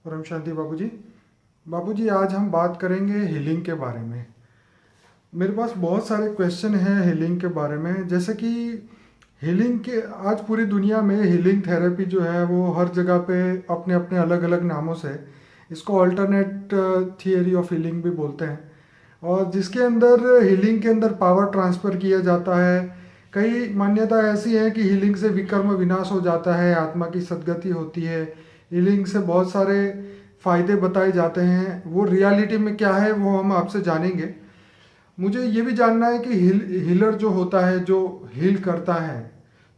परम शांति बाबूजी। बाबूजी, आज हम बात करेंगे हीलिंग के बारे में। मेरे पास बहुत सारे क्वेश्चन हैं हीलिंग के बारे में। जैसे कि हीलिंग के आज पूरी दुनिया में हीलिंग थेरेपी जो है वो हर जगह पे अपने अपने अलग अलग नामों से, इसको अल्टरनेट थियरी ऑफ हीलिंग भी बोलते हैं। और जिसके अंदर हीलिंग के अंदर पावर ट्रांसफ़र किया जाता है। कई मान्यता ऐसी है कि हीलिंग से विकर्म विनाश हो जाता है, आत्मा की सद्गति होती है। हीलिंग से बहुत सारे फ़ायदे बताए जाते हैं। वो रियलिटी में क्या है वो हम आपसे जानेंगे। मुझे ये भी जानना है कि हीलर जो होता है, जो हील करता है,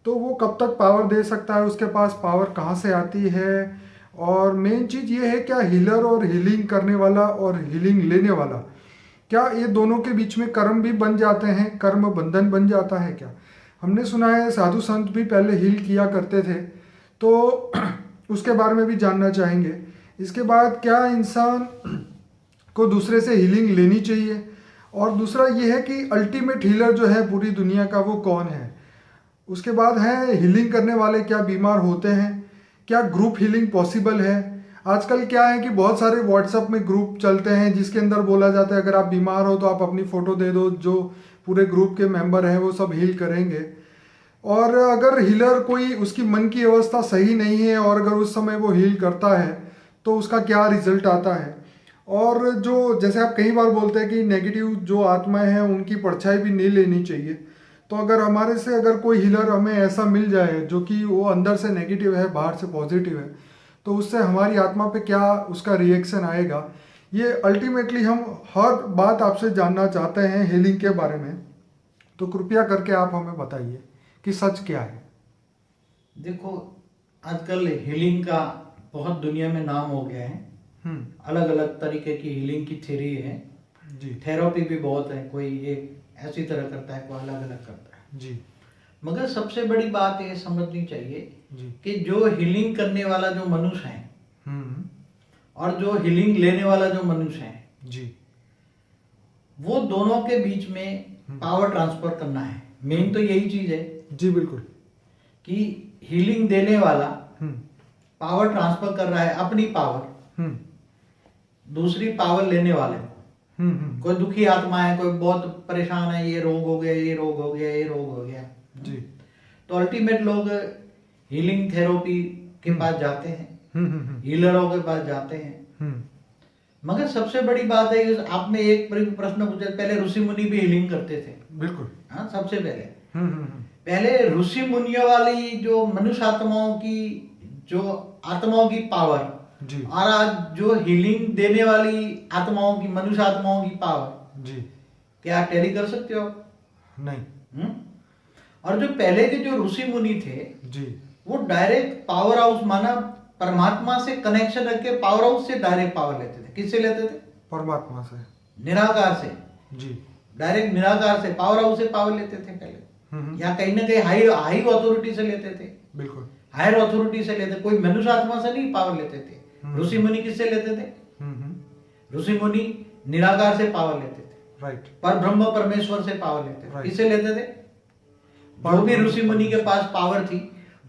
तो वो कब तक पावर दे सकता है, उसके पास पावर कहाँ से आती है। और मेन चीज़ ये है, क्या हीलर और हीलिंग करने वाला और हीलिंग लेने वाला, क्या ये दोनों के बीच में कर्म भी बन जाते हैं, कर्म बंधन बन जाता है क्या। हमने सुना है साधु संत भी पहले हील किया करते थे, तो उसके बारे में भी जानना चाहेंगे। इसके बाद क्या इंसान को दूसरे से हीलिंग लेनी चाहिए, और दूसरा ये है कि अल्टीमेट हीलर जो है पूरी दुनिया का वो कौन है। उसके बाद है हीलिंग करने वाले क्या बीमार होते हैं, क्या ग्रुप हीलिंग पॉसिबल है। आजकल क्या है कि बहुत सारे व्हाट्सएप में ग्रुप चलते हैं जिसके अंदर बोला जाता है अगर आप बीमार हो तो आप अपनी फ़ोटो दे दो, जो पूरे ग्रुप के मेंबर हैं वो सब हील करेंगे। और अगर हीलर कोई, उसकी मन की अवस्था सही नहीं है और अगर उस समय वो हील करता है तो उसका क्या रिजल्ट आता है। और जो जैसे आप कई बार बोलते हैं कि नेगेटिव जो आत्माएं हैं उनकी परछाई भी नहीं लेनी चाहिए। तो अगर हमारे से अगर कोई हीलर हमें ऐसा मिल जाए जो कि वो अंदर से नेगेटिव है बाहर से पॉजिटिव है, तो उससे हमारी आत्मा पे क्या उसका रिएक्शन आएगा, ये अल्टीमेटली हम हर बात आपसे जानना चाहते हैं हीलिंग के बारे में। तो कृपया करके आप हमें बताइए कि सच क्या है। देखो, आजकल हीलिंग का बहुत दुनिया में नाम हो गया है। अलग अलग तरीके की हीलिंग की थ्योरी है जी थेरेपी भी बहुत है। कोई एक ऐसी तरह करता है, कोई अलग अलग करता है जी मगर सबसे बड़ी बात ये समझनी चाहिए जी कि जो हीलिंग करने वाला जो मनुष्य है हम्म और जो हीलिंग लेने वाला जो मनुष्य है, जी वो दोनों के बीच में पावर ट्रांसफर करना है। मेन तो यही चीज है जी बिल्कुल। कि हीलिंग देने वाला हम्म पावर ट्रांसफर कर रहा है, अपनी पावर हम्म दूसरी पावर लेने वाले को। हम्म। कोई दुखी आत्मा है, कोई बहुत परेशान है, ये रोग हो गया, ये रोग हो गया, ये रोग हो गया जी तो अल्टीमेट लोग हीलिंग थेरेपी के पास जाते हैं, हीलरों के पास जाते हैं। हम्म मगर सबसे बड़ी बात है कि आप में एक प्रश्न पूछा, पहले ऋषि मुनि भी हीलिंग करते थे। बिल्कुल। हाँ, सबसे पहले हम्म। पहले ऋषि मुनियों वाली जो मनुष्य आत्माओं की, जो आत्माओं की पावर, जी और आज जो हीलिंग देने वाली आत्माओं की, मनुष्य आत्माओं की पावर, जी क्या टैली कर सकते हो आप? नहीं। हम्म? और जो पहले के जो ऋषि मुनि थे, जी वो डायरेक्ट पावर हाउस, माना परमात्मा से कनेक्शन रख के पावर हाउस से डायरेक्ट पावर लेते थे। किससे लेते थे? परमात्मा से। निराकार से। जी डायरेक्ट निराकार से, पावर हाउस से पावर लेते थे पहले। या कहीं ना कहीं हाई हाई अथॉरिटी से लेते थे। बिल्कुल। हायर अथॉरिटी से लेते, कोई मनुष्य आत्मा से नहीं पावर लेते थे। ऋषि मुनि किससे लेते थे? ऋषि मुनि निराकार से पावर लेते थे। राइट। पर ब्रह्म परमेश्वर से पावर लेते थे। Right. किससे लेते थे? जो भी ऋषि मुनि के पास पावर थी,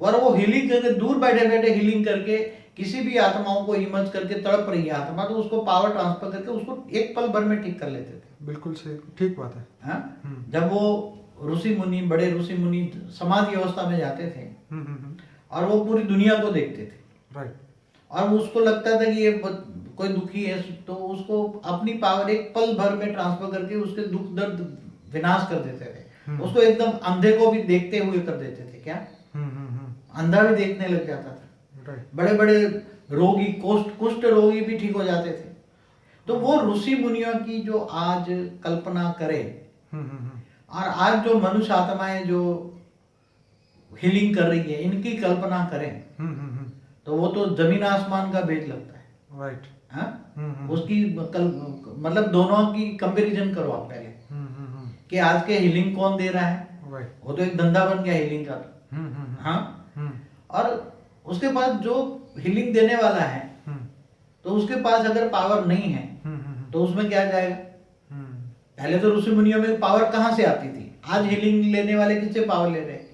और वो हीलिंग करके, दूर बैठे बैठे हीलिंग करके, किसी भी आत्माओं को इमर्ज करके, तड़प रही है आत्मा तो उसको पावर ट्रांसफर करके उसको एक पल भर में ठीक कर लेते थे। बिल्कुल सही, ठीक बात है। हाँ? जब वो ऋषि मुनि, बड़े ऋषि मुनि समाधि अवस्था में जाते थे और वो पूरी दुनिया को देखते थे। राइट। और उसको लगता था कि ये कोई दुखी है तो उसको अपनी पावर एक पल भर में ट्रांसफर करके उसके दुख दर्द विनाश कर देते थे। उसको एकदम अंधे को भी देखते हुए कर देते थे। क्या? अंधा भी देखने लग जाता था। राइट। बड़े बड़े रोगी, कुष्ठ रोगी भी ठीक हो जाते थे। तो वो ऋषि मुनियों की जो आज कल्पना करे, और आज जो मनुष्य आत्माएं जो हीलिंग कर रही है, इनकी कल्पना करें तो वो तो जमीन आसमान का भेद लगता है। राइट। हाँ? उसकी मतलब दोनों की कंपैरिजन करो आप पहले कि आज के हीलिंग कौन दे रहा है। राइट। वो तो एक धंधा बन गया हीलिंग का। हाँ? और उसके बाद जो हीलिंग देने वाला है, तो उसके पास अगर पावर नहीं है तो उसमें क्या जाएगा? पहले तो ऋषि मुनियों में पावर कहाँ से आती थी? आज हीलिंग लेने वाले किससे पावर ले रहे हैं?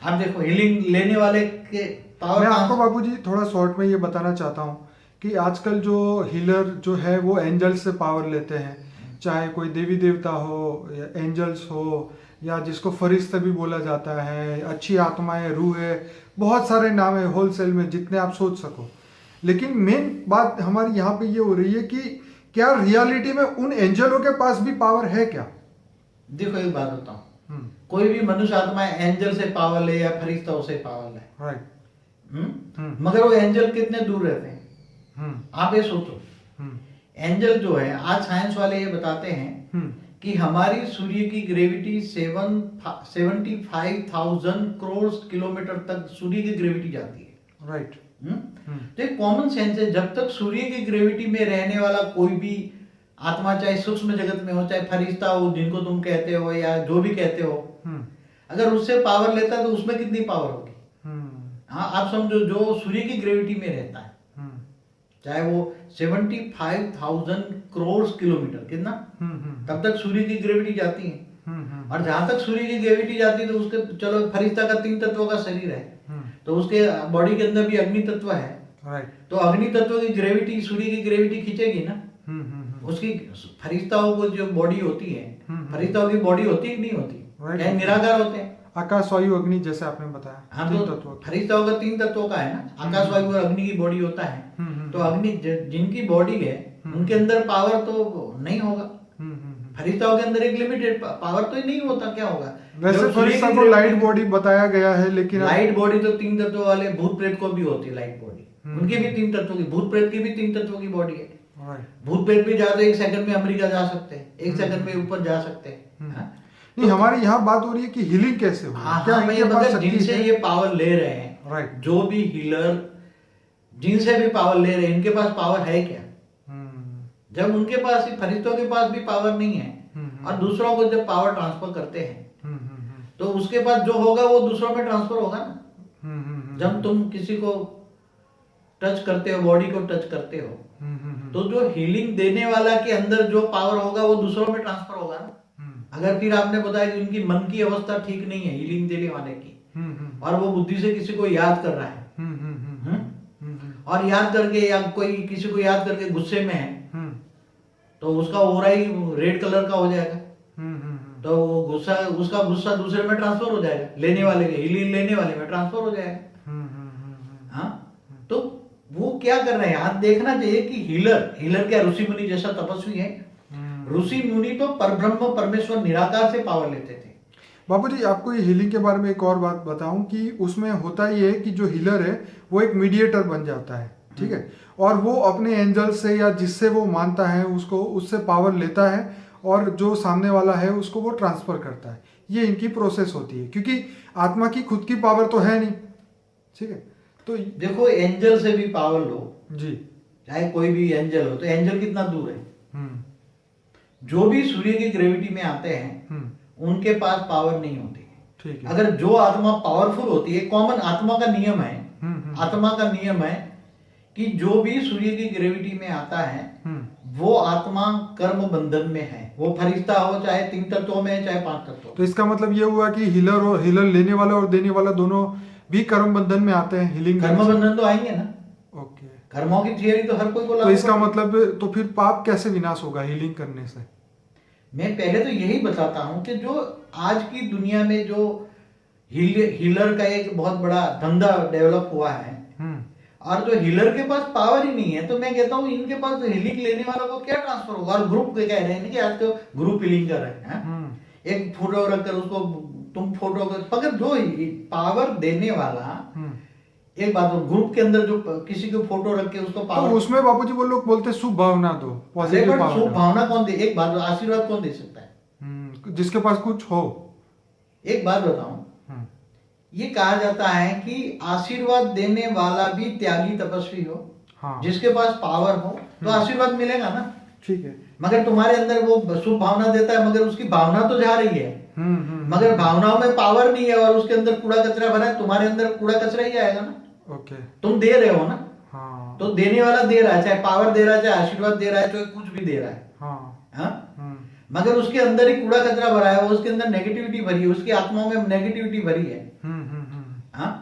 आप देखो, हीलिंग लेने वाले के पावर। मैं आपको बाबूजी थोड़ा शॉर्ट में ये बताना चाहता हूँ कि आजकल जो हीलर जो है वो एंजल्स से पावर लेते हैं, चाहे कोई देवी देवता हो या एंजल्स हो या जिसको फरिश्ते भी बोला जाता है, अच्छी आत्माएं, रूह है, बहुत सारे नाम है होलसेल में जितने आप सोच सको। लेकिन मेन बात हमारी यहाँ पे ये हो रही है कि क्या रियलिटी में उन एंजलों के पास भी पावर है क्या? देखो एक बात बताऊं, कोई भी मनुष्य आत्मा एंजल से पावर ले या फरिश्ता से पावर ले, राइट, मगर वो एंजल कितने दूर रहते हैं? आप ये सोचो, एंजल जो है, आज साइंस वाले ये बताते हैं कि हमारी सूर्य की ग्रेविटी 75,000 करोड़ किलोमीटर तक सूर्य की ग्रेविटी जाती है। राइट। तो एक कॉमन सेंस है, जब तक सूर्य की ग्रेविटी में रहने वाला कोई भी आत्मा, चाहे सूक्ष्म जगत में हो, चाहे फरिश्ता हो जिनको तुम कहते हो या जो भी कहते हो, अगर उससे पावर लेता है तो उसमें कितनी पावर होगी? हाँ, आप समझो, जो सूर्य की ग्रेविटी में रहता है, चाहे वो 75,000 करोड़ किलोमीटर, कितना, तब तक सूर्य की ग्रेविटी जाती है। और जहां तक सूर्य की ग्रेविटी जाती है तो उसके, चलो फरिश्ता का 3 तत्वों का शरीर है, तो उसके बॉडी के अंदर भी अग्नि तत्व है, तो अग्नि तत्व की ग्रेविटी सूर्य की ग्रेविटी खींचेगी ना। उसकी फरिश्ताओं को जो बॉडी होती है, फरिश्ताओं की बॉडी होती है कि नहीं होती? क्या निराकार होते हैं? आकाश, वायु, अग्नि, जैसे आपने बताया। हाँ, तो फरिश्ताओं का 3 तत्वों का है ना, आकाश, वायु और अग्नि की बॉडी होता है। तो अग्नि जिनकी बॉडी है उनके अंदर पावर तो नहीं होगा, फरिश्ताओं के अंदर एक लिमिटेड पावर तो नहीं होता, क्या होगा? वैसे फरिश्ता को लाइट बॉडी बताया गया है, लेकिन लाइट बॉडी तो 3 तत्वों वाले भूत प्रेत को भी होती है लाइट बॉडी, उनकी भी 3 तत्वों की, भूत प्रेत की भी 3 तत्वों की बॉडी है। भूत प्रेत भी जाते 1 सेकंड में अमेरिका जा सकते हैं, 1 सेकंड में ऊपर जा सकते हैं। नहीं, हमारी यहाँ बात हो रही है कि हीलिंग कैसे हो, क्या इनके पास शक्ति जिनसे है? ये पावर ले रहे हैं, राइट, जो भी हीलर जिनसे भी पावर ले रहे हैं, इनके पास पावर है क्या? जब उनके पास, फरिश्तों के पास भी पावर नहीं है, और दूसरों को जब पावर ट्रांसफर करते हैं तो उसके पास जो होगा वो दूसरों में ट्रांसफर होगा ना। जब तुम किसी को टच करते हो, बॉडी को टच करते हो, तो जो हीलिंग देने वाला के अंदर जो पावर होगा वो दूसरों में ट्रांसफर होगा ना। अगर फिर आपने बताया कि उनकी मन की अवस्था ठीक नहीं है हीलिंग देने वाले की, और वो बुद्धि से किसी को याद कर रहा है, और याद करके, या कोई किसी को याद करके गुस्से में है, तो उसका ओरा ही रेड कलर का हो जाएगा, तो वो गुस्सा, उसका गुस्सा दूसरे में ट्रांसफर हो जाएगा, लेने वाले के, हीलिंग लेने वाले में ट्रांसफर हो जाएगा। हाँ, तो वो क्या कर रहे हैं, आप देखना चाहिए कि हीलर क्या ऋषि मुनि जैसा तपस्वी है? ऋषि मुनि तो परब्रह्म परमेश्वर निराकार से पावर लेते थे। बाबूजी, आपको ये हीलिंग के बारे में एक और बात बताऊं कि उसमें होता ये है कि जो हीलर है वो एक मीडिएटर बन जाता है, ठीक है, और वो अपने एंजल से या जिससे वो मानता है उसको, उससे पावर लेता है, और जो सामने वाला है उसको वो ट्रांसफर करता है। ये इनकी प्रोसेस होती है, क्योंकि आत्मा की खुद की पावर तो है नहीं, ठीक है। तो देखो, एंजल से भी पावर लो जी, चाहे कोई भी एंजल हो, तो एंजल कितना दूर है? जो भी सूर्य की ग्रेविटी में आते हैं उनके पास पावर नहीं होती, ठीक है। अगर जो आत्मा पावरफुल होती है, कॉमन आत्मा का नियम है, आत्मा का नियम है कि जो भी सूर्य की ग्रेविटी में आता है वो आत्मा कर्म बंधन में है, वो फरिश्ता हो, चाहे 3 तत्वों में, चाहे 5 तत्वों। तो इसका मतलब ये हुआ कि हीलर लेने वाला और देने वाला दोनों भी कर्म बंधन में आते हैं। हीलिंग कर्म बंधन तो आएंगे ना। ओके, कर्मों की थियरी तो हर कोई को, तो इसका मतलब तो फिर पाप कैसे विनाश होगा हीलिंग करने से? मैं पहले तो यही बताता हूं कि जो आज की दुनिया में जो हीलर का एक बहुत बड़ा धंधा डेवलप हुआ है, और जो हीलर के पास पावर ही नहीं है, तो मैं कहता हूँ इनके पास हीलिंग लेने वालों को क्या ट्रांसफर होगा? और ग्रुप कह रहे हैं कि आज तो ग्रुप हीलिंग कर रहे हैं, एक फोटो रखकर उसको तुम फोटो कर, मगर जो पावर देने वाला, एक बात, ग्रुप के अंदर जो किसी को फोटो रख के उसको पावर, तो उसमें बाबूजी वो लोग बोलते शुभ भावना दो, पॉजिटिव पावर। शुभ भावना कौन दे? एक बात, आशीर्वाद कौन दे सकता है? जिसके पास कुछ हो। एक बात बताऊं, ये कहा जाता है कि आशीर्वाद देने वाला भी त्यागी तपस्वी हो। हाँ। जिसके पास पावर हो तो आशीर्वाद मिलेगा ना, ठीक है। मगर तुम्हारे अंदर वो शुभ भावना देता है, मगर उसकी भावना तो जा रही है, मगर भावनाओं में पावर नहीं है, और उसके अंदर कूड़ा कचरा भरा है, तुम्हारे अंदर कूड़ा कचरा ही आएगा ना। ओके, तुम दे रहे हो ना। हाँ। तो देने वाला दे रहा है, चाहे पावर दे रहा है, चाहे आशीर्वाद दे रहा है, चाहे कुछ भी दे रहा है। हाँ। मगर उसके अंदर ही कूड़ा कचरा भरा है, उसके अंदर नेगेटिविटी भरी है, उसकी आत्माओं में नेगेटिविटी भरी है। हाँ,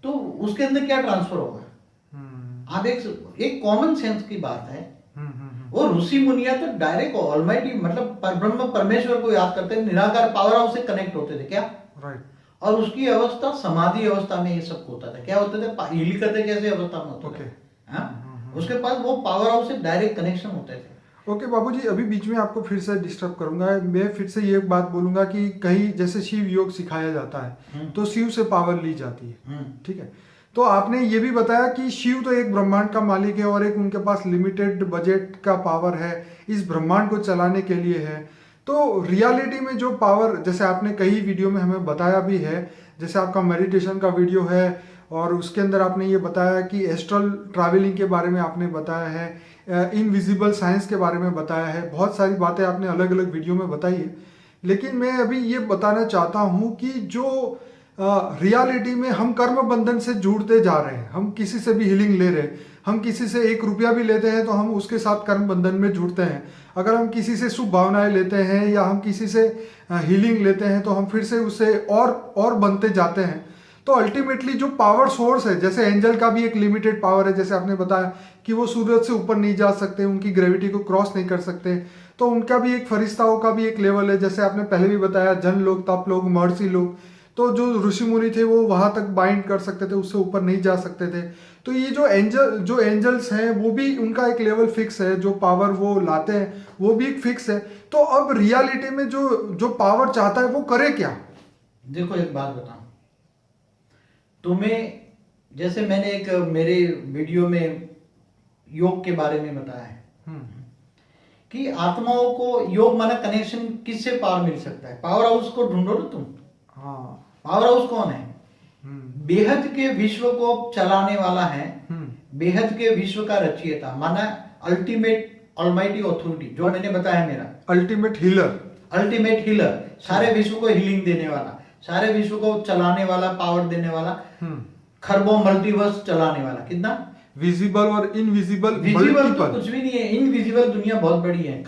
तो उसके अंदर क्या ट्रांसफर होगा? आप एक कॉमन सेंस की बात है। हम्म। वो ऋषि मुनिया तो डायरेक्ट ऑलमाइटी मतलब परब्रह्म परमेश्वर को याद करते थे, निराकार पावर हाउस से कनेक्ट होते थे क्या। राइट। और उसकी अवस्था समाधि अवस्था में ये सब होता था। क्या होते थे, हील करते कैसे अवस्था में होते थे। हाँ, उसके पास वो पावर हाउस से डायरेक्ट कनेक्शन होते थे। ओके बाबूजी, अभी बीच में आपको फिर से डिस्टर्ब करूंगा। मैं फिर से ये बात बोलूंगा कि कहीं जैसे शिव योग सिखाया जाता है तो शिव से पावर ली जाती है, ठीक है। तो आपने ये भी बताया कि शिव तो एक ब्रह्मांड का मालिक है और एक उनके पास लिमिटेड बजट का पावर है इस ब्रह्मांड को चलाने के लिए है। तो रियलिटी में जो पावर, जैसे आपने कई वीडियो में हमें बताया भी है, जैसे आपका मेडिटेशन का वीडियो है और उसके अंदर आपने ये बताया कि एस्ट्रल ट्रैवलिंग के बारे में आपने बताया है, इनविजिबल साइंस के बारे में बताया है, बहुत सारी बातें आपने अलग अलग वीडियो में बताई है। लेकिन मैं अभी ये बताना चाहता हूँ कि जो रियलिटी में हम कर्म बंधन से जुड़ते जा रहे हैं, हम किसी से भी हीलिंग ले रहे हैं, हम किसी से 1 रुपया भी लेते हैं तो हम उसके साथ कर्म बंधन में जुड़ते हैं। अगर हम किसी से शुभ भावनाएं लेते हैं या हम किसी से हीलिंग लेते हैं तो हम फिर से उससे और बनते जाते हैं। तो अल्टीमेटली जो पावर सोर्स है, जैसे एंजल का भी एक लिमिटेड पावर है, जैसे आपने बताया कि वो सूरज से ऊपर नहीं जा सकते, उनकी ग्रेविटी को क्रॉस नहीं कर सकते, तो उनका भी एक फरिश्ताओं का भी एक लेवल है। जैसे आपने पहले भी बताया जन लोग, तप लोग, महर्षि लोग, तो जो ऋषि मुनि थे वो वहां तक बाइंड कर सकते थे, उससे ऊपर नहीं जा सकते थे। तो ये जो एंजल्स हैं वो भी उनका एक लेवल फिक्स है, जो पावर वो लाते हैं वो भी एक फिक्स है। तो अब रियलिटी में जो पावर चाहता है वो करे क्या? देखो एक बात बताऊं तुम्हें, जैसे मैंने एक मेरे वीडियो में योग के बारे में बताया है कि आत्माओं को योग माना कनेक्शन किससे पावर मिल सकता है। पावर हाउस को ढूंढो ना तुम। हाँ, पावर हाउस कौन है? बेहद के विश्व को चलाने वाला है, बेहद के विश्व का रचयिता, माना अल्टीमेट ऑलमाइटी ऑथोरिटी, जो मैंने बताया मेरा अल्टीमेट हीलर, अल्टीमेट हीलर, सारे विश्व को हीलिंग देने वाला, सारे विश्व को चलाने वाला, पावर देने वाला, खरबों मल्टीवर्स चलाने वाला। कितना विजिबल और इनविजिबल, विजिबल तो कुछ भी नहीं है, इनविजिबल दुनिया बहुत बड़ी है,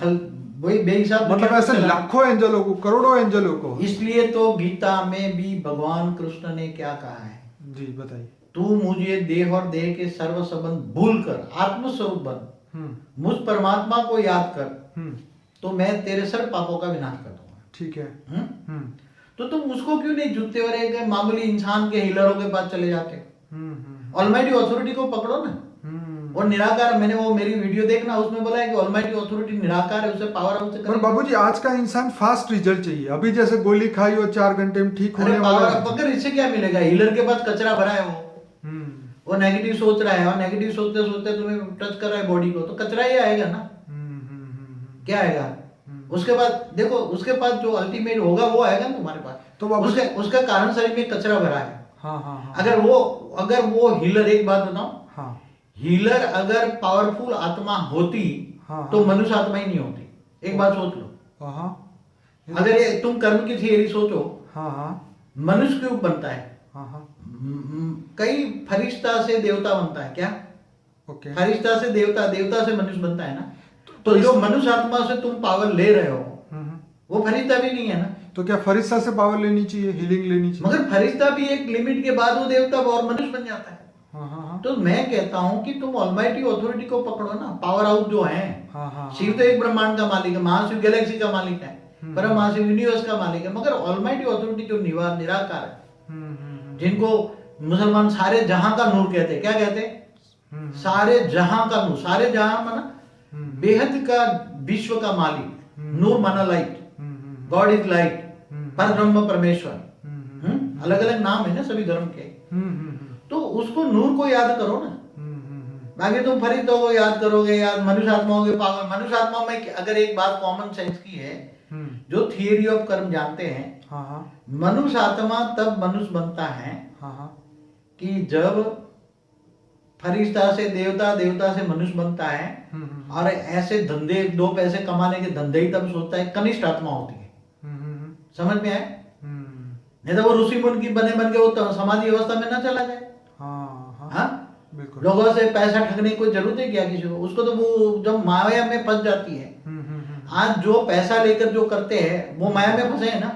वही बेहिसाब, मतलब ऐसे लाखों एंजलों को, करोड़ों एंजलों को। इसलिए तो गीता में भी भगवान कृष्ण ने क्या कहा है जी बताइए। तू मुझे देह और देह के सर्व संबंध भूल कर आत्मस्वरूप बन, मुझ परमात्मा को याद कर, तो मैं तेरे सर्व पापों का विनाश कर दूंगा। ठीक है। तो तुम उसको क्यों नहीं जुटते और एक मामूली इंसान के हीलरों के पास चले जाते? ऑलमाइटी ऑथोरिटी को पकड़ो ना। और निराकार, मैंने वो मेरी वीडियो देखना, उसमें बोला है कि ऑलमाइटी ऑथोरिटी निराकार है, उसे पावर हाउस से पर बाबूजी आज का इंसान फास्ट रिजल्ट चाहिए। अभी जैसे गोली खाई और 4 घंटे में ठीक होने वाला है। अगर इससे क्या मिलेगा? हीलर के पास कचरा भरा है, वो नेगेटिव सोच रहा है और नेगेटिव सोचते सोचते तुम्हें टच कर रहा है बॉडी को, तो कचरा ही आएगा ना। क्या आएगा? उसके बाद देखो, उसके पास जो अल्टीमेट होगा वो आएगा ना तुम्हारे पास। तो उसका कारण शरीर में कचरा भरा है। हाँ। अगर वो हीलर, एक बात बताऊं, हीलर अगर पावरफुल आत्मा होती तो मनुष्य आत्मा ही नहीं होती। एक बात सोच लो, अगर ये तुम कर्म की थियरी सोचो, मनुष्य क्यों बनता है? कई फरिश्ता से देवता बनता है क्या? फरिश्ता से देवता, देवता से मनुष्य बनता है ना। तो जो मनुष्य आत्मा से तुम पावर ले रहे हो वो फरिश्ता भी नहीं है ना। तो क्या फरिश्ता से पावर लेनी चाहिए, हीलिंग लेनी चाहिए? मगर फरिश्ता भी एक लिमिट के बाद वो देवता और मनुष्य बन जाता है। तो मैं कहता हूं कि तुम ऑलमाइटी ऑथोरिटी को पकड़ो ना। पावर हाउस जो है, शिव तो एक ब्रह्मांड का मालिक है, महाशिव गैलेक्सी का मालिक है, परम महाशिव यूनिवर्स का मालिक है। मगर ऑलमाइटी ऑथोरिटी जो निराकार है, जिनको मुसलमान सारे जहां का नूर कहते हैं, क्या कहते हैं? सारे जहां का नूर। सारे जहां माना बेहद का विश्व का मालिक, नूर माना लाइट, गॉड इज लाइट, पर ब्रह्म परमेश्वर, अलग अलग नाम है ना सभी धर्म के। तो उसको नूर को याद करो ना। बाकी तुम फरिश्तों को याद करोगे, याद मनुष्य आत्माओं के पावर। मनुष्य आत्मा में अगर एक बात कॉमन सेंस की है, जो थियरी ऑफ कर्म जानते हैं, मनुष्य आत्मा तब मनुष्य बनता है कि जब फरिश्ता से देवता, देवता से मनुष्य बनता है, और ऐसे धंधे, 2 पैसे कमाने के धंधे ही तब सोचता है। कनिष्ठ आत्मा होती है। समझ में आए? नहीं तो वो ऋषि मुनि की बन के वो समाधि अवस्था में ना चला जाए। बिल्कुल। लोगों से पैसा ठगने की कोई जरूरत है क्या किसी को? उसको तो वो जब माया में फंस जाती है। आज जो पैसा लेकर जो करते हैं वो माया में फंसे है ना।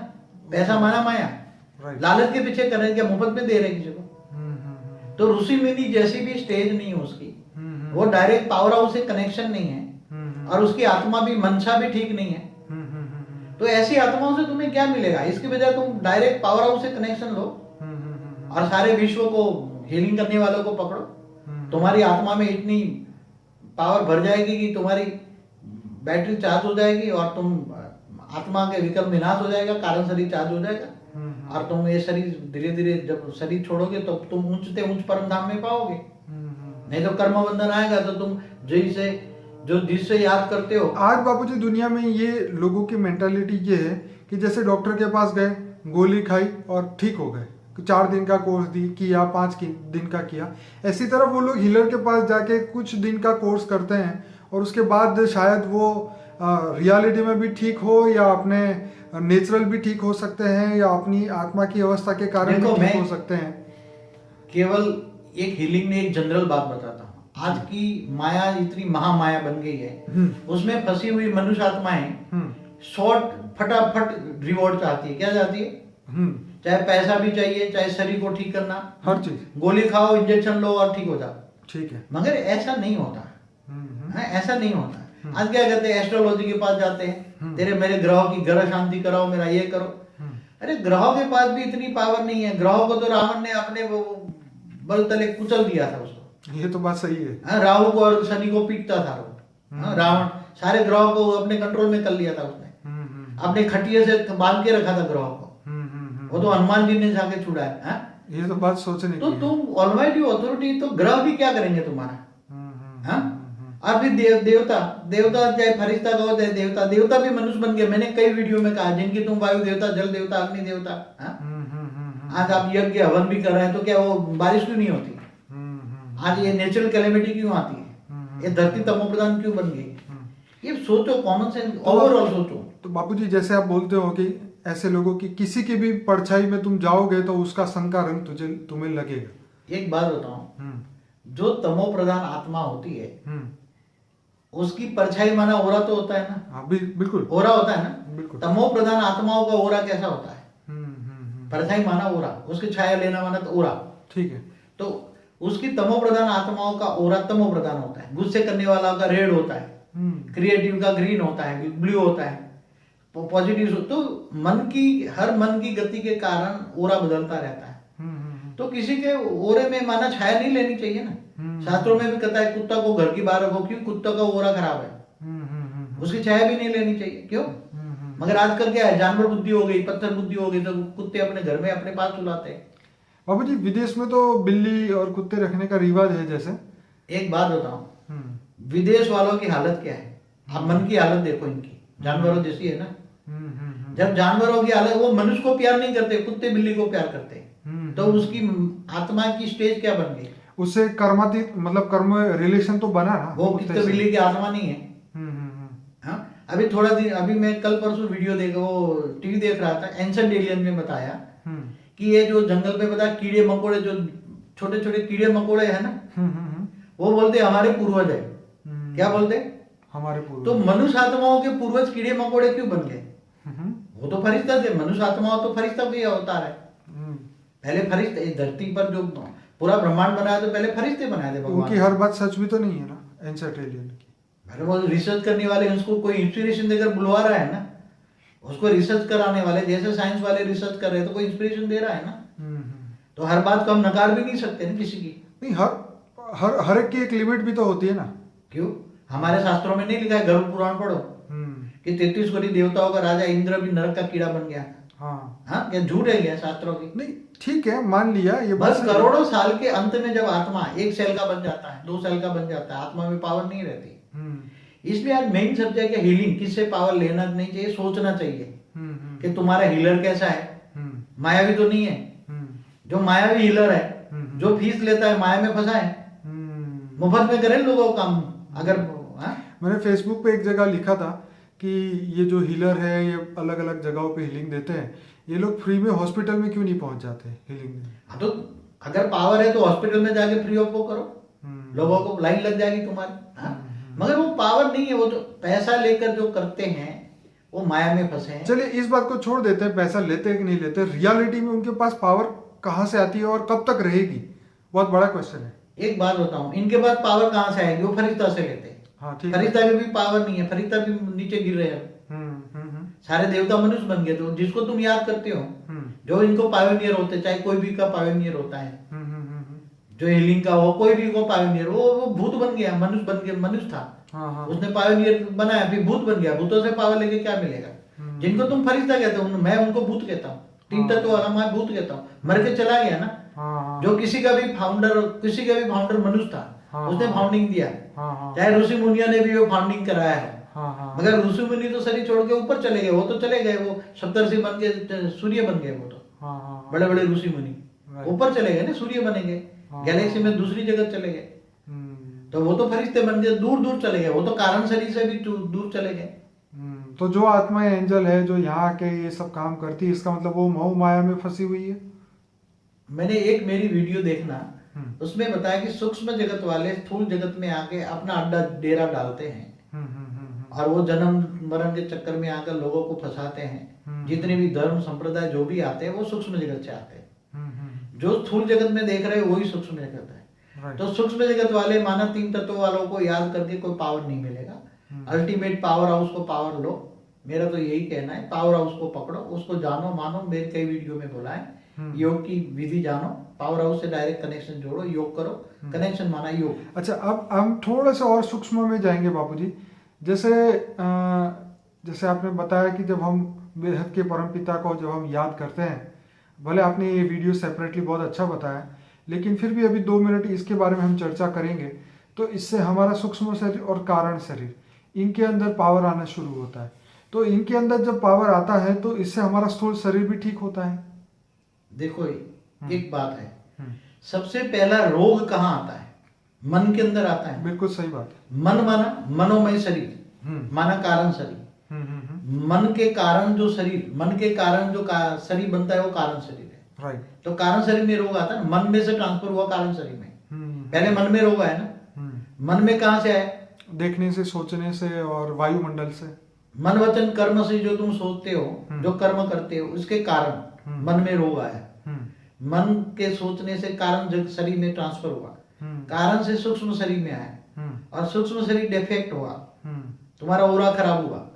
पैसा माना माया, लालच के पीछे कर रहे हैं, क्या मुफ्त में दे रहे किसी को? तो ऋषि मुनि जैसी भी स्टेज नहीं है उसकी। वो डायरेक्ट पावर हाउस से कनेक्शन नहीं है, और उसकी आत्मा भी मंशा भी ठीक नहीं है। तो ऐसी आत्माओं से तुम्हें क्या मिलेगा? इसकी बजाय तुम डायरेक्ट पावर हाउस से कनेक्शन लो और सारे विश्व को हीलिंग करने वालों को पकड़ो। तुम्हारी आत्मा में इतनी पावर भर जाएगी कि तुम्हारी बैटरी चार्ज हो जाएगी और तुम आत्मा के विकल्प विनाश हो जाएगा, कारण शरीर चार्ज हो जाएगा, और तुम ये शरीर धीरे धीरे जब शरीर छोड़ोगे तो तुम ऊंचते ऊंच परम धाम में पाओगे। नहीं तो कर्म बंधन आएगा तो तुम जिससे याद करते हो। आज बापूजी दुनिया में ये लोगों की मेंटालिटी ये है कि जैसे डॉक्टर के पास गए, गोली खाई और ठीक हो गए, 4 दिन का कोर्स किया, 5 दिन का किया। ऐसी तरह वो लोग हीलर के पास जाके कुछ दिन का कोर्स करते हैं और उसके बाद शायद वो रियलिटी में भी ठीक हो या अपने नेचुरल भी ठीक हो सकते हैं या अपनी आत्मा की अवस्था के कारण भी ठीक हो सकते हैं। केवल एक हीलिंग में एक जनरल बात बताता हूँ। आज की माया इतनी महामाया बन गई है, उसमें फंसी हुई मनुष्य आत्माएं शॉर्ट फटाफट रिवॉर्ड चाहती है। क्या चाहती है? चाहे पैसा भी चाहिए, चाहे शरीर को ठीक करना, हर चीज। गोली खाओ, इंजेक्शन लो और ठीक हो जाओ। ठीक है, मगर ऐसा नहीं होता है, ऐसा नहीं होता। आज क्या कहते हैं? एस्ट्रोलॉजी के पास जाते हैं, तेरे मेरे ग्रहों की ग्रह शांति कराओ, मेरा ये करो। अरे ग्रहों के पास भी इतनी पावर नहीं है। ग्रहों को तो रावण ने अपने वो बल तले कुचल दिया था उसको। ये तो बात सही है। राहु को और शनि को पीटता था वो। रावण सारे ग्रहों को अपने कंट्रोल में कर लिया था उसने, अपने खटिये से बांध के रखा था ग्रहों को। वो तो हनुमान जी ने जाके छुड़ाया। ये तो बात सोचने तो तुम ऑलमाइटी अथॉरिटी, तो ग्रह भी क्या करेंगे तुम्हारा? और फिर देवता चाहे फरिश्ता कहो चाहे देवता भी मनुष्य बन गए। मैंने कई वीडियो में कहा, जिनकी तुम वायु देवता, जल देवता, अग्नि देवता, आज आप यज्ञ हवन भी कर रहे हैं तो क्या वो बारिश क्यों नहीं होती? आज ये नेचुरल कैलेमिटी क्यों आती है? ये धरती तमो प्रधान क्यों बन गई? ये सोचो, कॉमन सेंस ओवरऑल सोचो। तो बापूजी जैसे आप बोलते हो कि ऐसे लोगों की किसी की भी परछाई में तुम जाओगे तो उसका संका रंग तुम्हें लगेगा। एक बात बताऊं, जो तमो प्रधान आत्मा होती है उसकी परछाई माना ओरा तो होता है ना। हाँ, बिल्कुल ओरा होता है ना। बिल्कुल। तमो प्रधान आत्माओं का ओरा कैसा होता है? परछाई माना ओरा, उसकी छाया लेना माना तो ओरा। ठीक है। तो उसकी तमो प्रधान आत्माओं का ओरा तमो प्रधान होता है। गुस्से करने वाला का रेड होता है, क्रिएटिव का ग्रीन होता है, ब्लू होता है, पॉजिटिव। तो हर मन की गति के कारण ओरा बदलता रहता है। तो किसी के ओरे में माना छाया नहीं लेनी चाहिए ना। शास्त्रों में भी कहता है कुत्ता को घर की बाहर रखो, क्यों? कुत्ता का ओरा खराब है, उसकी छाया भी नहीं लेनी चाहिए। क्यों? मगर आजकल क्या है, जानवर बुद्धि हो गई, पत्थर बुद्धि हो गई, तो कुत्ते अपने घर में अपने पास सुलाते हैं। बाबू जी विदेश में तो बिल्ली और कुत्ते रखने का रिवाज है। जैसे एक बात बताऊं, विदेश वालों की हालत क्या है? आप मन की हालत देखो इनकी, जानवरों जैसी है ना। जब जानवरों की हालत, वो मनुष्य को प्यार नहीं करते, कुत्ते बिल्ली को प्यार करते हैं। तो उसकी आत्मा की स्टेज क्या बन गई? उससे कर्मातीत, मतलब कर्म रिलेशन तो बना ना। वो कुत्ते बिल्ली की आत्मा नहीं है। अभी थोड़ा दिन, अभी मैं कल परसों वीडियो टीवी देख रहा था, एंशिएंट एलियन में बताया कि ये जो जंगल में बता कीड़े मकोड़े, जो छोटे छोटे कीड़े मकोड़े है ना, वो बोलते हमारे पूर्वज है। क्या बोलते? हमारे पूर्वज। तो मनुष्य आत्माओं के पूर्वज कीड़े मकोड़े क्यों बन गए? वो तो फरिश्ता थे। मनुष्य आत्माओं तो फरिश्ता भी अवतार है। पहले फरिश्ते, धरती पर जो पूरा ब्रह्मांड बनाया तो पहले फरिश्ते बनाए थे भगवान। उनकी हर बात सच भी तो नहीं है ना एंशिएंट एलियन की। अरे वो रिसर्च करने वाले, उसको कोई इंस्पिरेशन देकर बुलवा रहा है ना, उसको रिसर्च कराने वाले, जैसे साइंस वाले रिसर्च कर रहे हैं तो कोई इंस्पिरेशन दे रहा है ना। तो हर बात को हम नकार भी नहीं सकते ना किसी की। नहीं, हर एक की एक लिमिट भी तो होती है ना। क्यों? हमारे शास्त्रों में नहीं लिखा है? गरुड़ पुराण पढ़ो कि 33 कोटि देवताओं का राजा इंद्र भी नरक का कीड़ा बन गया। हाँ, क्या झूठ है क्या शास्त्रों की? नहीं, ठीक है, मान लिया ये। बस करोड़ों साल के अंत में जब आत्मा 1 सेल का बन जाता है, 2 सेल का बन जाता है, आत्मा में पावर नहीं रहती। इसलिए आज मेन सब्जेक्ट है हीलिंग। किससे पावर लेना नहीं चाहिए, सोचना चाहिए कि तुम्हारा हीलर कैसा है। मायावी तो नहीं है। जो मायावी हीलर है, जो फीस लेता है, माया में फंसा है, मुफ्त में करें लोगों का काम। अगर मैंने फेसबुक पे एक जगह लिखा था कि ये जो हीलर है ये अलग अलग जगहों पे हीलिंग देते हैं, ये लोग फ्री में हॉस्पिटल में क्यों नहीं पहुंच जाते हीलिंग देने? तो अगर पावर है तो हॉस्पिटल में जाके फ्री ऑफ वो करो, लोगों को लाइन लग जाएगी तुम्हारी। मगर वो पावर नहीं है, वो जो पैसा लेकर जो करते हैं वो माया में फंसे हैं। चलिए इस बात को छोड़ देते हैं, पैसा लेते हैं कि नहीं लेते, रियलिटी में उनके पास पावर कहाँ से आती है और कब तक रहेगी, बहुत बड़ा क्वेश्चन है। एक बात बताऊं, इनके पास पावर कहाँ से आएगी? वो फरिश्ता से लेते हैं। हाँ ठीक है। फरिश्ता की भी पावर नहीं है, फरिश्ता भी नीचे गिर रहे हैं। सारे देवता मनुष्य बन गए। तो जिसको तुम याद करते हो, जो इनको पायोनियर होते, चाहे कोई भी का पायोनियर होता है, जो हीलिंग का हो, कोई भी को पायोनियर, वो भूत बन गया, मनुष्य बन गया, मनुष्य था। हाँ। उसने पायोनियर बनाया, फिर भूत बन गया। भूतों से पावर लेके क्या मिलेगा? जिनको तुम फरिश्ता कहते हो, मैं उनको भूत कहता हूँ। तीन तत्व वाला मैं भूत कहता हूँ। मर के चला गया ना। जो किसी का भी फाउंडर मनुष्य था, उसने फाउंडिंग दिया। चाहे ऋषि मुनियों ने भी वो फाउंडिंग कराया है, मगर ऋषि मुनि तो शरीर छोड़ के ऊपर चले गए। वो तो चले गए, वो सप्तर्षि बन के सूर्य बन गए। वो तो बड़े बड़े ऋषि मुनि ऊपर चले गए ना, सूर्य बनेंगे, गैलेक्सी में दूसरी जगह चले गए। तो वो तो फरिश्ते बन गए, दूर दूर चले गए। वो तो कारण शरीर से भी दूर चले गए। तो जो आत्मा एंजल है जो यहाँ आके ये सब काम करती है, इसका मतलब वो मोह माया में फंसी हुई है। मैंने एक मेरी वीडियो देखना, उसमें बताया कि सूक्ष्म जगत वाले स्थूल जगत में आके अपना अड्डा डेरा डालते हैं, और वो जन्म मरण के चक्कर में आकर लोगों को फंसाते हैं। जितने भी धर्म संप्रदाय जो भी आते हैं, वो सूक्ष्म जगत से आते हैं। जो स्थूल जगत में देख रहे हैं वही सूक्ष्म जगत है। तो सूक्ष्म जगत वाले माना तीन तत्व वालों को याद करके कोई पावर नहीं मिलेगा। अल्टीमेट पावर हाउस को पावर लो। मेरा तो यही कहना है, पावर हाउस को पकड़ो, उसको जानो मानो। मेरे कई वीडियो में बोला है, योग की विधि जानो, पावर हाउस से डायरेक्ट कनेक्शन जोड़ो, योग करो। कनेक्शन माना योग। अच्छा, अब हम थोड़ा सा और सूक्ष्म में जाएंगे बापूजी। जैसे आपने बताया कि जब हम बेहद के परमपिता को जब हम याद करते हैं, भले आपने ये वीडियो सेपरेटली बहुत अच्छा बताया, लेकिन फिर भी अभी 2 मिनट इसके बारे में हम चर्चा करेंगे। तो इससे हमारा सूक्ष्म शरीर और कारण शरीर, इनके अंदर पावर आना शुरू होता है। तो इनके अंदर जब पावर आता है तो इससे हमारा स्थूल शरीर भी ठीक होता है। देखो एक बात है, सबसे पहला रोग कहाँ आता है? मन के अंदर आता है। बिल्कुल सही बात है। मन माना मनोमय शरीर, माना कारण शरीर। मन के कारण जो शरीर, मन के कारण जो शरीर बनता है, वो कारण शरीर है। राइट। तो कारण शरीर में रोग आता है, मन में से ट्रांसफर हुआ कारण शरीर में। पहले मन में रोग आया ना। मन में कहाँ से आया? देखने से, सोचने से और वायुमंडल से। मन वचन कर्म से जो तुम सोचते हो, जो कर्म करते हो, उसके कारण मन में रोग आया। मन के सोचने से कारण शरीर में ट्रांसफर हुआ, कारण से सूक्ष्म शरीर में आया, और सूक्ष्म शरीर डिफेक्ट हुआ, तुम्हारा ओरा खराब हुआ।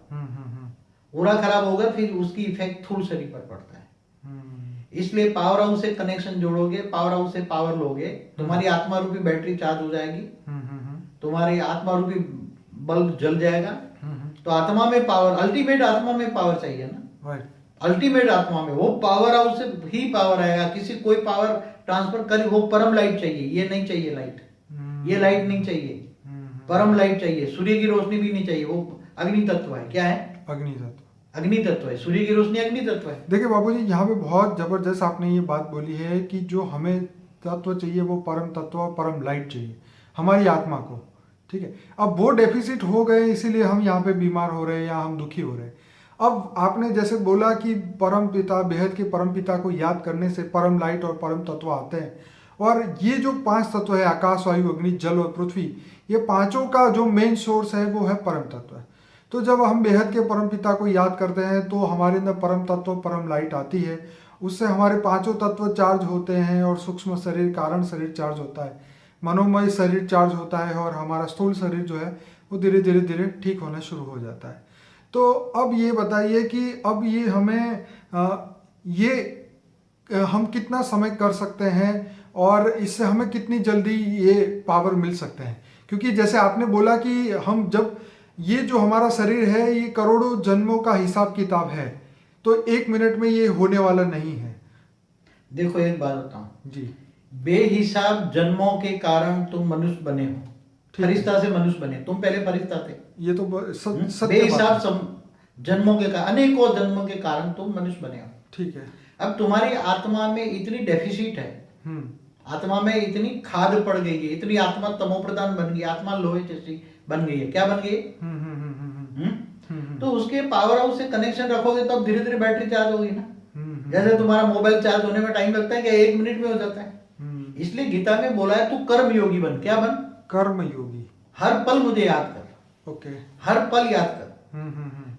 ओरा खराब होगा, फिर उसकी इफेक्ट स्थूल शरीर पर पड़ता है। इसलिए पावर हाउस से कनेक्शन जोड़ोगे, पावर हाउस से पावर लोगे, तुम्हारी आत्मा रूपी बैटरी चार्ज हो जाएगी, तुम्हारी आत्मा रूपी बल्ब जल जाएगा। तो आत्मा में पावर, अल्टीमेट आत्मा में पावर चाहिए ना। अल्टीमेट आत्मा में वो पावर हाउस से ही पावर आएगा। किसी कोई पावर ट्रांसफर करे, वो परम लाइट चाहिए। ये नहीं चाहिए लाइट, ये लाइट नहीं चाहिए, परम लाइट चाहिए। सूर्य की रोशनी भी नहीं चाहिए, वो अग्नि तत्व है। क्या है? अग्नि तत्व। अग्नि तत्व है, सूर्य की रोशनी अग्नि तत्व है। देखिए बाबूजी, यहाँ पे बहुत जबरदस्त आपने ये बात बोली है कि जो हमें तत्व चाहिए वो परम तत्व, परम लाइट चाहिए हमारी आत्मा को। ठीक है, अब वो डेफिसिट हो गए, इसीलिए हम यहाँ पे बीमार हो रहे हैं या हम दुखी हो रहे हैं। अब आपने जैसे बोला कि परम पिता, बेहद के परम पिता को याद करने से परम लाइट और परम तत्व आते हैं। और ये जो 5 तत्व है, आकाश, वायु, अग्नि, जल और पृथ्वी, ये पांचों का जो मेन सोर्स है वो है परम तत्व। तो जब हम बेहद के परम पिता को याद करते हैं तो हमारे अंदर परम तत्व, परम लाइट आती है। उससे हमारे 5 तत्व चार्ज होते हैं और सूक्ष्म शरीर, कारण शरीर चार्ज होता है, मनोमय शरीर चार्ज होता है, और हमारा स्थूल शरीर जो है वो धीरे धीरे धीरे ठीक होना शुरू हो जाता है। तो अब ये बताइए कि अब ये हमें हम कितना समय कर सकते हैं और इससे हमें कितनी जल्दी ये पावर मिल सकते हैं? क्योंकि जैसे आपने बोला कि हम जब ये जो हमारा शरीर है ये करोड़ों जन्मों का हिसाब किताब है, तो 1 मिनट में ये होने वाला नहीं है। देखो एक बात बताऊं जी, बेहिसाब जन्मों के कारण तुम मनुष्य बने हो। फरिश्ता से मनुष्य बने, तुम पहले फरिश्ता थे। ये तो सत्य बेहिसाब जन्मों के कारण, अनेकों जन्मों के कारण तुम मनुष्य बने हो। ठीक है। अब तुम्हारी आत्मा में इतनी डेफिसिट है, आत्मा में इतनी खाद पड़ गई है, इतनी आत्मा तमोप्रधान बन गई, आत्मा लोहे जैसी बन गई है। क्या बन गई? तो उसके पावर हाउस से कनेक्शन रखोगे तो अब धीरे धीरे बैटरी चार्ज होगी ना। जैसे तुम्हारा मोबाइल चार्ज होने में टाइम लगता है, क्या 1 मिनट में हो जाता है? इसलिए गीता में बोला है तू कर्म योगी बन। क्या बन? कर्म योगी। हर पल मुझे याद कर। ओके। हर पल याद कर।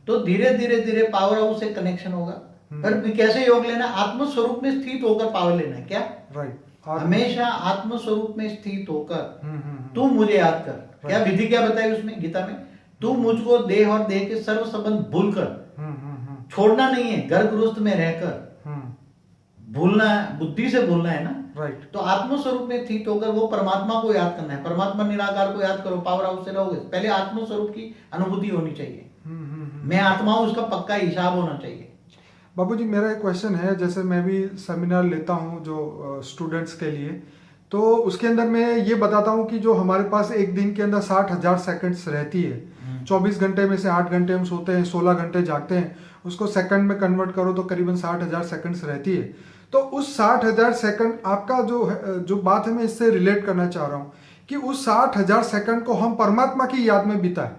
तो धीरे धीरे धीरे पावर हाउस से कनेक्शन होगा। पर कैसे योग लेना? आत्म स्वरूप में स्थित होकर पावर लेना है। क्या? राइट। हमेशा आत्म स्वरूप में स्थित होकर तू मुझे याद कर। क्या विधि क्या बताई उसमें गीता में? तू मुझको देह और देह के सर्व संबंध भूल कर, छोड़ना नहीं है, गर्भ गृहस्थ में रहकर भूलना है, बुद्धि से भूलना है ना। राइट। तो आत्म स्वरूप में स्थित होकर वो परमात्मा को याद करना है। परमात्मा निराकार को याद करो, पावर हाउस से रहोगे। पहले आत्म स्वरूप की अनुभूति होनी चाहिए। मैं आत्मा हूं, उसका पक्का हिसाब होना चाहिए। बाबूजी मेरा एक क्वेश्चन है, जैसे मैं भी सेमिनार लेता हूँ जो स्टूडेंट्स के लिए, तो उसके अंदर मैं ये बताता हूँ कि जो हमारे पास एक दिन के अंदर 60,000 सेकंड्स रहती है, 24 घंटे में से 8 घंटे हम सोते हैं, 16 घंटे जागते हैं, उसको सेकंड में कन्वर्ट करो तो करीबन 60,000 सेकंड्स रहती है। तो उस 60,000 सेकंड आपका जो बात है, मैं इससे रिलेट करना चाह रहा हूँ कि उस 60,000 सेकंड को हम परमात्मा की याद में बिताए,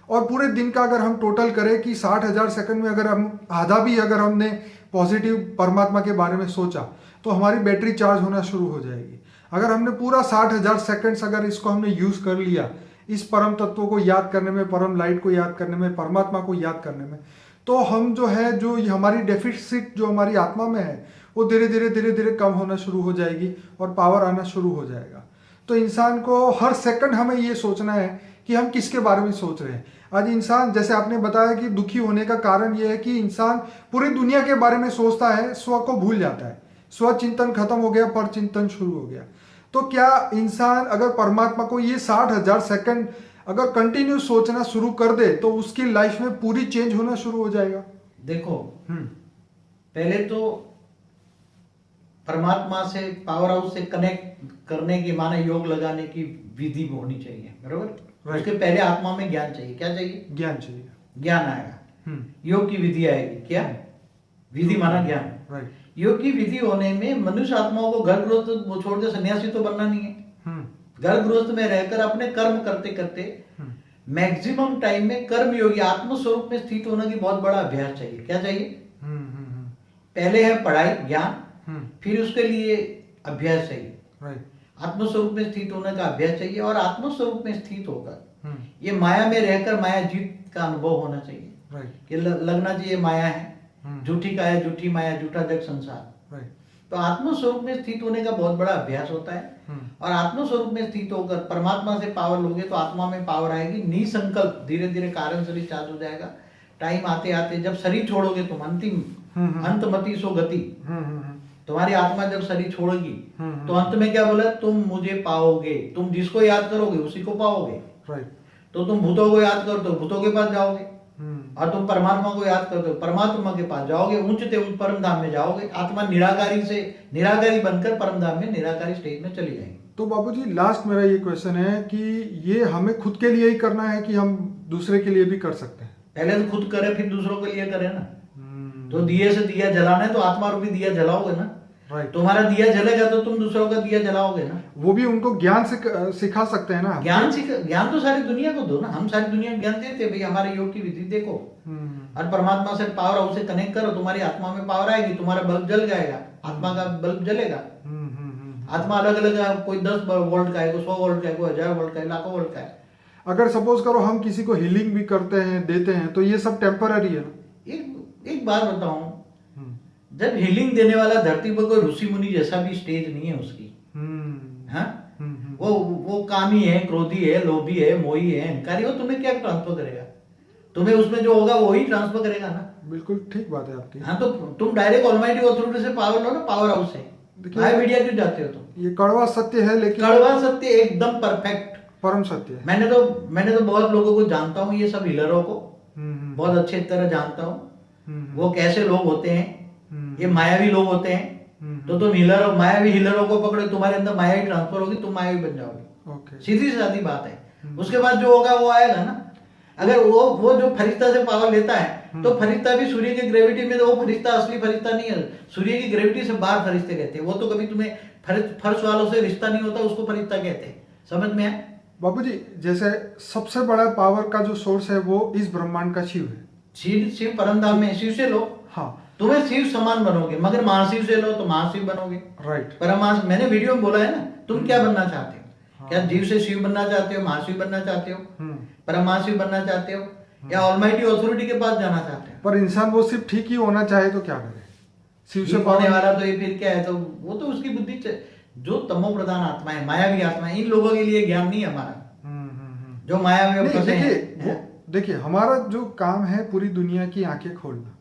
और पूरे दिन का अगर हम टोटल करें कि 60,000 सेकंड में अगर हम आधा भी अगर हमने पॉजिटिव परमात्मा के बारे में सोचा तो हमारी बैटरी चार्ज होना शुरू हो जाएगी। अगर हमने पूरा 60,000 सेकंड्स अगर इसको हमने यूज़ कर लिया इस परम तत्व को याद करने में, परम लाइट को याद करने में, परमात्मा को याद करने में, तो हम जो है जो हमारी डेफिसिट जो हमारी आत्मा में है वो धीरे धीरे कम होना शुरू हो जाएगी और पावर आना शुरू हो जाएगा। तो इंसान को हर सेकंड हमें ये सोचना है कि हम किसके बारे में सोच रहे हैं। आज इंसान, जैसे आपने बताया कि दुखी होने का कारण यह है कि इंसान पूरी दुनिया के बारे में सोचता है, स्व को भूल जाता है। स्व चिंतन खत्म हो गया, पर चिंतन शुरू हो गया। तो क्या इंसान अगर परमात्मा को ये 60,000 सेकंड अगर कंटिन्यू सोचना शुरू कर दे तो उसकी लाइफ में पूरी चेंज होना शुरू हो जाएगा? देखो, पहले तो परमात्मा से, पावर हाउस से कनेक्ट करने की, माने योग लगाने की विधि होनी चाहिए, बरोबर। उसके पहले आत्मा में ज्ञान चाहिए। क्या चाहिए? ज्ञान चाहिए। ज्ञान आएगा, योग की विधि आएगी। क्या विधि? माना ज्ञान। राइट। योग की विधि होने में मनुष्य आत्माओं को घर गृहस्थ छोड़ के सन्यासी तो बनना नहीं है। घर गृहस्थ में रहकर अपने कर्म करते करते मैक्सिमम टाइम में कर्म योगी आत्म स्वरूप में स्थित होने की बहुत बड़ा अभ्यास चाहिए। क्या चाहिए? पहले है पढ़ाई, ज्ञान, फिर उसके लिए अभ्यास चाहिए। राइट। आत्मस्वरूप में स्थित होने का अभ्यास चाहिए, और आत्मस्वरूप में स्थित होकर ये माया में रहकर माया जीत का अनुभव होना चाहिए। राइट। कि लगना चाहिए माया है, झूठी का है, झूठी माया, झूठा जग संसार। राइट। तो आत्मस्वरूप में स्थित होने का बहुत बड़ा अभ्यास होता है, और आत्मस्वरूप में स्थित होकर परमात्मा से पावर लोगे तो आत्मा में पावर आएगी। निसंकल्प धीरे धीरे कारण शरीर चार्ज हो जाएगा। टाइम आते आते जब शरीर छोड़ोगे तुम, अंतिम अंतमति सो गति, तुम्हारी आत्मा जब शरीर छोड़ेगी तो अंत में क्या बोला? तुम मुझे पाओगे। तुम जिसको याद करोगे उसी को पाओगे। राइट। तो तुम भूतों को याद करो तो भूतों के पास जाओगे, और तुम परमात्मा को याद करते हो परमात्मा के पास जाओगे, ऊंचते ऊंच परम धाम में जाओगे। आत्मा निराकारी से निराकारी बनकर परम धाम में निराकारी स्टेज में चली जाएगी। तो बाबूजी लास्ट मेरा ये क्वेश्चन है कि ये हमें खुद के लिए ही करना है कि हम दूसरे के लिए भी कर सकते हैं? पहले तो खुद करे, फिर दूसरों के लिए करे ना। तो दिए से दिया जलाना है तो आत्मा रूपी दिया जलाओगे ना। राइट। तुम्हारा दिया जलेगा तो तुम दूसरों का दिया जलाओगे ना। वो भी उनको ज्ञान सिखा सकते हैं ना। ज्ञान तो सारी दुनिया को दो ना। हम सारी दुनिया को ज्ञान देते भाई, हमारे योग की विधि देखो, और परमात्मा से पावर हाउस से कनेक्ट करो, तुम्हारी आत्मा में पावर आएगी, तुम्हारा बल्ब जल जाएगा, आत्मा का बल्ब जलेगा। आत्मा अलग अलग है, कोई 10 वोल्ट का है, कोई 100 वोल्ट का है, कोई 1000 वोल्ट का है, लाखों वोल्ट का है। अगर सपोज करो हम किसी को हीलिंग भी करते हैं, देते हैं, तो ये सब टेम्पररी है ना? एक बात बताऊं, जब हीलिंग देने वाला धरती पर कोई ऋषि मुनि जैसा भी स्टेज नहीं है उसकी। हाँ, वो कामी है, क्रोधी है, लोभी है, मोही है, अहंकारी, वो तुम्हें क्या ट्रांसफर करेगा? तुम्हें उसमें जो होगा वही ट्रांसफर करेगा ना। बिल्कुल ठीक बात है आपकी। हाँ, तो तुम डायरेक्ट ऑलमाइटी अथॉरिटी से पावर लो ना, पावर हाउस से। भाई मीडिया क्यों जाते हो तुम? ये कड़वा सत्य है, लेकिन कड़वा सत्य एकदम परफेक्ट परम सत्य है। मैंने तो बहुत लोगों को जानता हूँ, ये सब हीलरों को बहुत अच्छे तरह जानता हूँ। वो कैसे लोग होते हैं, ये मायावी लोग होते हैं। तो तुम हीलर, मायावी हीलरों को पकड़ो, तुम्हारे अंदर माया ही ट्रांसफर होगी, तुम मायावी बन जाओगे। सीधी सादी बात है। उसके बाद जो होगा वो आएगा ना। अगर वो जो फरिश्ता से पावर लेता है तो फरिश्ता भी सूर्य की ग्रेविटी में, तो वो फरिश्ता असली फरिश्ता नहीं है। सूर्य की ग्रेविटी से बाहर फरिश्ते कहते हैं। वो तो कभी तुम्हें फर्श वालों से रिश्ता नहीं होता, उसको फरिश्ता कहते हैं। समझ में आया बाबूजी? जैसे सबसे बड़ा पावर का जो सोर्स है वो इस ब्रह्मांड का शिव है। शिव परम धाम में, शिव से लो। हाँ, तुम्हें शिव समान बनोगे, मगर महाशिव से लो तो महाशिव बनोगे। राइट। परमाश, मैंने वीडियो में बोला है ना, तुम क्या बनना चाहते हो? क्या जीव से शिव बनना चाहते हो, महाशिव बनना चाहते हो, परमाशिव बनना चाहते हो, या ऑलमाइटी अथॉरिटी के पास जाना चाहते हो? पर इंसान वो सिर्फ ठीक ही होना चाहे तो क्या करे? शिव से होने वाला तो ये फिर क्या है, तो वो तो उसकी बुद्धि जो तमो प्रधान आत्माएं, मायावी आत्माएं, इन लोगों के लिए ज्ञान नहीं है हमारा। हम्म। जो मायावी नहीं, फंसे देखिए हैं। देखिए हमारा जो काम है पूरी दुनिया की आंखें खोलना,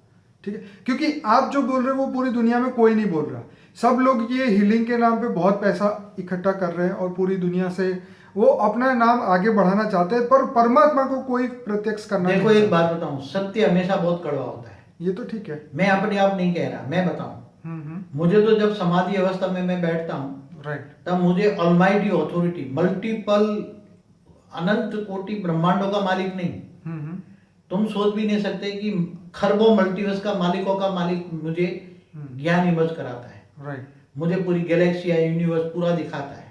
ठीक है, क्योंकि आप जो बोल रहे हो वो पूरी दुनिया में कोई नहीं बोल रहा। सब लोग ये हीलिंग के नाम पे बहुत पैसा इकट्ठा कर रहे हैं और पूरी दुनिया से वो अपना नाम आगे बढ़ाना चाहते हैं, पर परमात्मा को कोई प्रत्यक्ष करना देखो नहीं एक चाहता। बात बताऊं, सत्य हमेशा बहुत कड़वा होता है। ये तो ठीक है। मैं अपने आप नहीं कह रहा, मैं बताऊं, मुझे तो जब समाधि अवस्था में मैं बैठता हूं, राइट। तब मुझे ऑलमाइटी ऑथोरिटी, मल्टीपल अनंत कोटि ब्रह्मांडों का मालिक नहीं, तुम सोच भी नहीं सकते कि खरबों मल्टीवर्स का मालिकों का मालिक मुझे ज्ञान इमर्ज कराता है। राइट। मुझे पूरी गैलेक्सी या यूनिवर्स पूरा दिखाता है।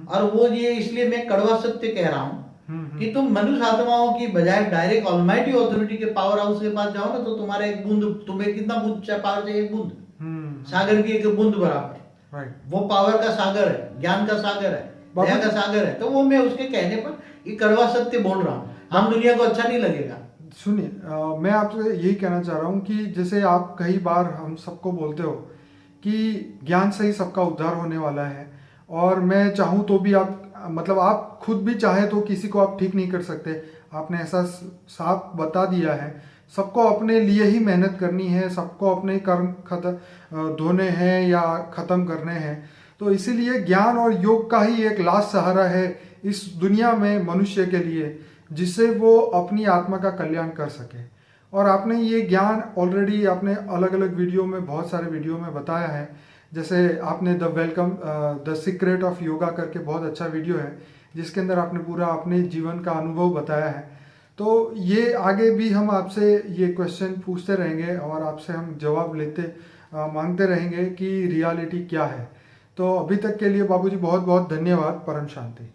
और वो ये इसलिए मैं कड़वा सत्य कह रहा हूं कि तुम मनुष्य आत्माओं की बजाय डायरेक्ट ऑलमाइटी ऑथोरिटी के पावर हाउस के पास जाओ ना, तो तुम्हारा एक बूंद, तुम्हें कितना बूंद पावर चाहिए? एक बूंद, सागर की एक बूंद बराबर। राइट। वो पावर का सागर है, ज्ञान का सागर है, दया का सागर है। तो वो मैं उसके कहने पर ये कड़वा सत्य बोल रहा हूँ, हम दुनिया को अच्छा नहीं लगेगा। सुनिए, मैं आपसे यही कहना चाह रहा हूँ कि जैसे आप कई बार हम सबको बोलते हो कि ज्ञान से ही सबका उद्धार होने वाला है, और मैं चाहूँ तो भी आप मतलब आप खुद भी चाहे तो किसी को आप ठीक नहीं कर सकते। आपने ऐसा साफ बता दिया है, सबको अपने लिए ही मेहनत करनी है, सबको अपने कर्म धोने हैं या ख़त्म करने हैं। तो इसीलिए ज्ञान और योग का ही एक लास्ट सहारा है इस दुनिया में मनुष्य के लिए, जिससे वो अपनी आत्मा का कल्याण कर सके। और आपने ये ज्ञान ऑलरेडी आपने अलग अलग वीडियो में, बहुत सारे वीडियो में बताया है। जैसे आपने द सीक्रेट ऑफ योगा करके बहुत अच्छा वीडियो है, जिसके अंदर आपने पूरा अपने जीवन का अनुभव बताया है। तो ये आगे भी हम आपसे ये क्वेश्चन पूछते रहेंगे और आपसे हम जवाब मांगते रहेंगे कि रियलिटी क्या है। तो अभी तक के लिए बाबूजी बहुत बहुत धन्यवाद। परम शांति।